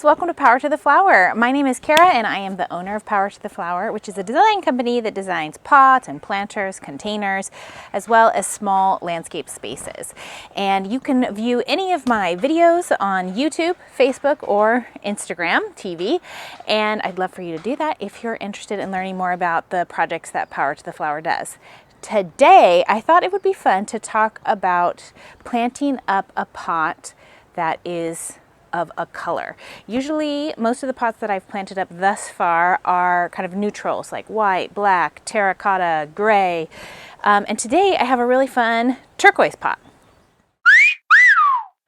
welcome to Power to the Flower. My name is Kara and I am the owner of Power to the Flower, which is a design company that designs pots and planters, containers, as well as small landscape spaces. And you can view any of my videos on YouTube, Facebook, or Instagram TV. And I'd love for you to do that if you're interested in learning more about the projects that Power to the Flower does. Today, I thought it would be fun to talk about planting up a pot that is of a color. Usually, most of the pots that I've planted up thus far are kind of neutrals like white, black, terracotta, gray. And today I have a really fun turquoise pot.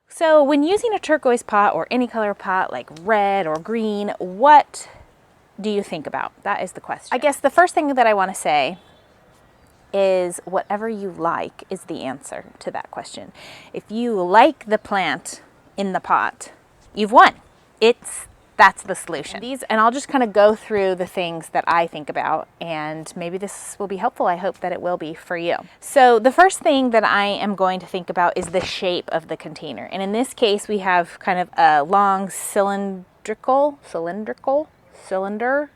So when using a turquoise pot or any color pot like red or green, what do you think about? That is the question. I guess the first thing that I want to say is whatever you like is the answer to that question. If you like the plant in the pot, you've won. That's the solution. And I'll just kind of go through the things that I think about, and maybe this will be helpful. I hope that it will be for you. So the first thing that I am going to think about is the shape of the container. And in this case, we have kind of a long cylinder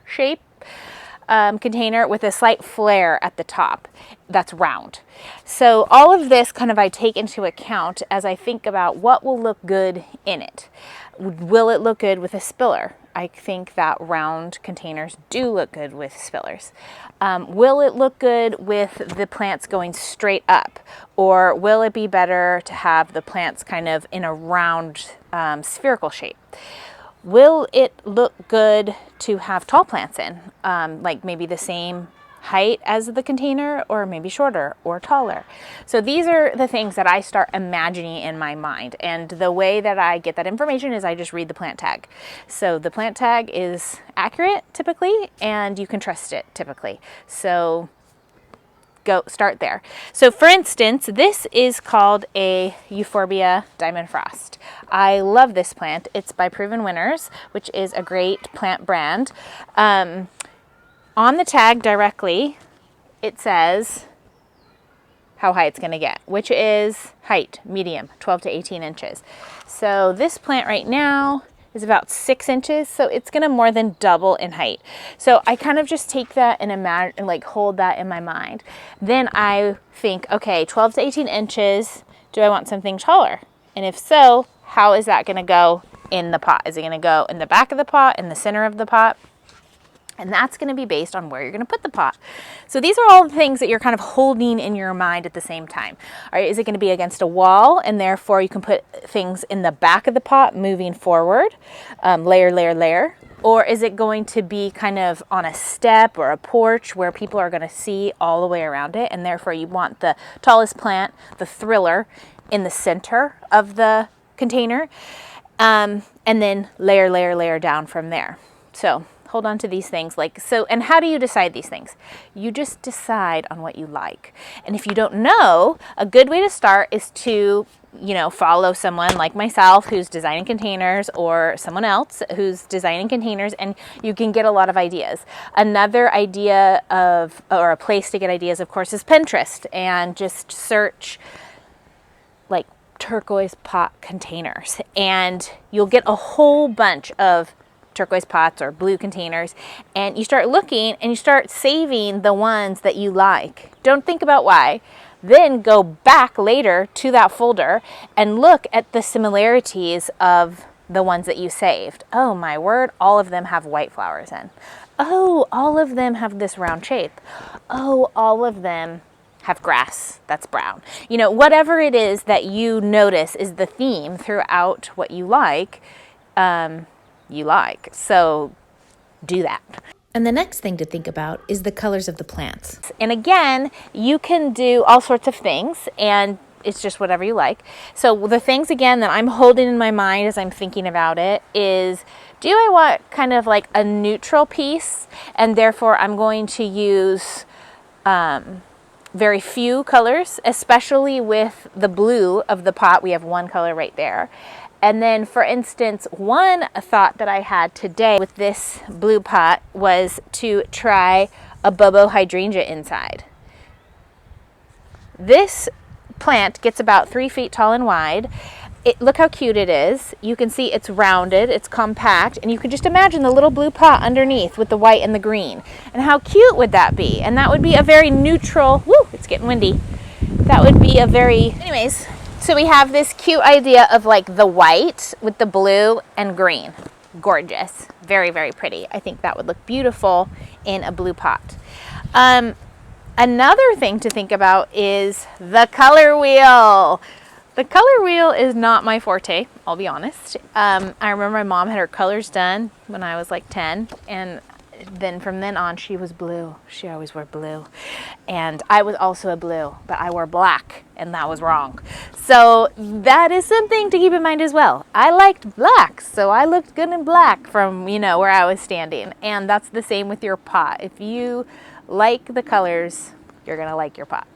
shape container with a slight flare at the top that's round. So all of this kind of I take into account as I think about what will look good in it. Will it look good with a spiller? I think that round containers do look good with spillers. Will it look good with the plants going straight up? Or will it be better to have the plants kind of in a round spherical shape? Will it look good to have tall plants in, like maybe the same height as the container, or maybe shorter or taller? So these are the things that I start imagining in my mind. And the way that I get that information is I just read the plant tag. So the plant tag is accurate typically, and you can trust it typically. So go start there. So for instance, this is called a Euphorbia Diamond Frost. I love this plant. It's by Proven Winners, which is a great plant brand. On the tag directly, it says how high it's going to get, which is height, medium, 12 to 18 inches. So this plant right now is about 6 inches, so it's going to more than double in height. So I kind of just take that and imagine, and like hold that in my mind. Then I think, okay, 12 to 18 inches, do I want something taller? And if so, how is that going to go in the pot? Is it going to go in the back of the pot, in the center of the pot? And that's going to be based on where you're going to put the pot. So these are all the things that you're kind of holding in your mind at the same time. All right, is it going to be against a wall, and therefore you can put things in the back of the pot moving forward, layer, layer, layer? Or is it going to be kind of on a step or a porch where people are going to see all the way around it, and therefore you want the tallest plant, the thriller, in the center of the container, and then layer, layer, layer down from there. So hold on to these things and how do you decide these things? You just decide on what you like. And if you don't know, a good way to start is to, follow someone like myself who's designing containers, or someone else who's designing containers, and you can get a lot of ideas. Another idea or a place to get ideas, of course, is Pinterest, and just search like turquoise pot containers, and you'll get a whole bunch of turquoise pots or blue containers, and you start looking and you start saving the ones that you like. Don't think about why. Then go back later to that folder and look at the similarities of the ones that you saved. Oh my word, all of them have white flowers in. Oh, all of them have this round shape. Oh, all of them have grass that's brown. Whatever it is that you notice is the theme throughout what you like, so do that. And the next thing to think about is the colors of the plants. And again, you can do all sorts of things, and it's just whatever you like. So the things, again, that I'm holding in my mind as I'm thinking about it is, do I want kind of like a neutral piece, and therefore I'm going to use very few colors, especially with the blue of the pot. We have one color right there. And then, for instance, one thought that I had today with this blue pot was to try a bobo hydrangea inside. This plant gets about 3 feet tall and wide, look how cute it is. You can see it's rounded, it's compact, and you can just imagine the little blue pot underneath with the white and the green. And how cute would that be? And that would be a very neutral, woo, it's getting windy. That would be a very, anyways, so we have this cute idea of like the white with the blue and green. Gorgeous, very, very pretty. I think that would look beautiful in a blue pot. Another thing to think about is the color wheel. The color wheel is not my forte, I'll be honest. I remember my mom had her colors done when I was like 10, and then from then on she was blue. She always wore blue. And I was also a blue, but I wore black, and that was wrong. So that is something to keep in mind as well. I liked black, so I looked good in black from, you know, where I was standing. And that's the same with your pot. If you like the colors, you're gonna like your pot.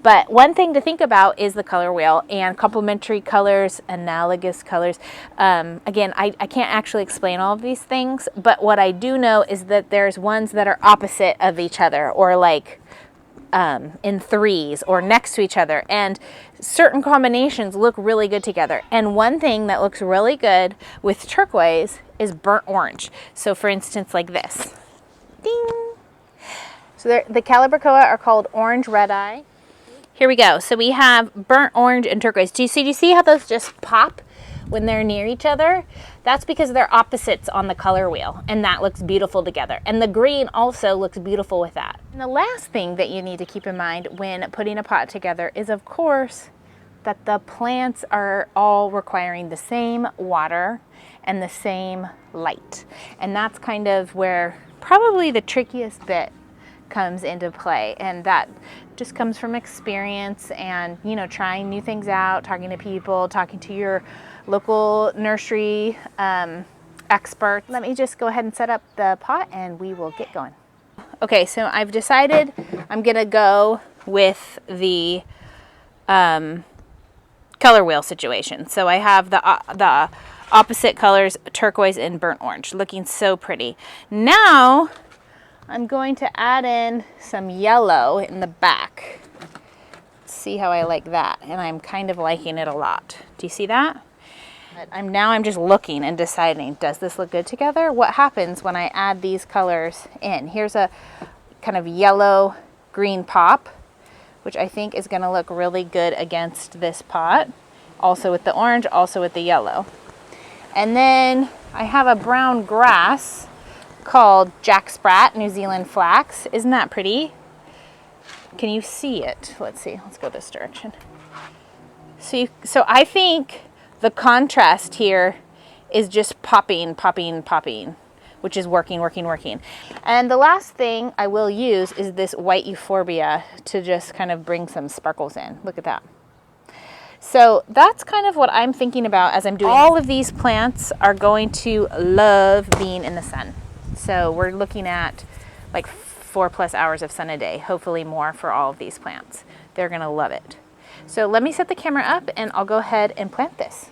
But one thing to think about is the color wheel and complementary colors, analogous colors. Again, I can't actually explain all of these things, but what I do know is that there's ones that are opposite of each other, or like in threes or next to each other, and certain combinations look really good together. And one thing that looks really good with turquoise is burnt orange. So for instance, like this. Ding! So the Calibrachoa are called orange red eye. Here we go. So we have burnt orange and turquoise. Do you see how those just pop when they're near each other? That's because they're opposites on the color wheel, and that looks beautiful together. And the green also looks beautiful with that. And the last thing that you need to keep in mind when putting a pot together is, of course, that the plants are all requiring the same water and the same light. And that's kind of where probably the trickiest bit comes into play, and that just comes from experience and, you know, trying new things out, talking to people, talking to your local nursery expert. Let me just go ahead and set up the pot and we will get going. Okay, so I've decided I'm gonna go with the color wheel situation. So I have the opposite colors, turquoise and burnt orange, looking so pretty. Now I'm going to add in some yellow in the back. See how I like that, and I'm kind of liking it a lot. Do you see that? I'm just looking and deciding, does this look good together? What happens when I add these colors in? Here's a kind of yellow green pop, which I think is going to look really good against this pot. Also with the orange, also with the yellow. And then I have a brown grass called Jack Sprat, New Zealand flax. Isn't that pretty? Can you see it? Let's see. Let's go this direction. So I think the contrast here is just popping, popping, popping, which is working. And the last thing I will use is this white euphorbia to just kind of bring some sparkles in. Look at that. So that's kind of what I'm thinking about as I'm doing. All of these plants are going to love being in the sun. So we're looking at like 4+ hours of sun a day, hopefully more for all of these plants. They're gonna love it. So let me set the camera up and I'll go ahead and plant this.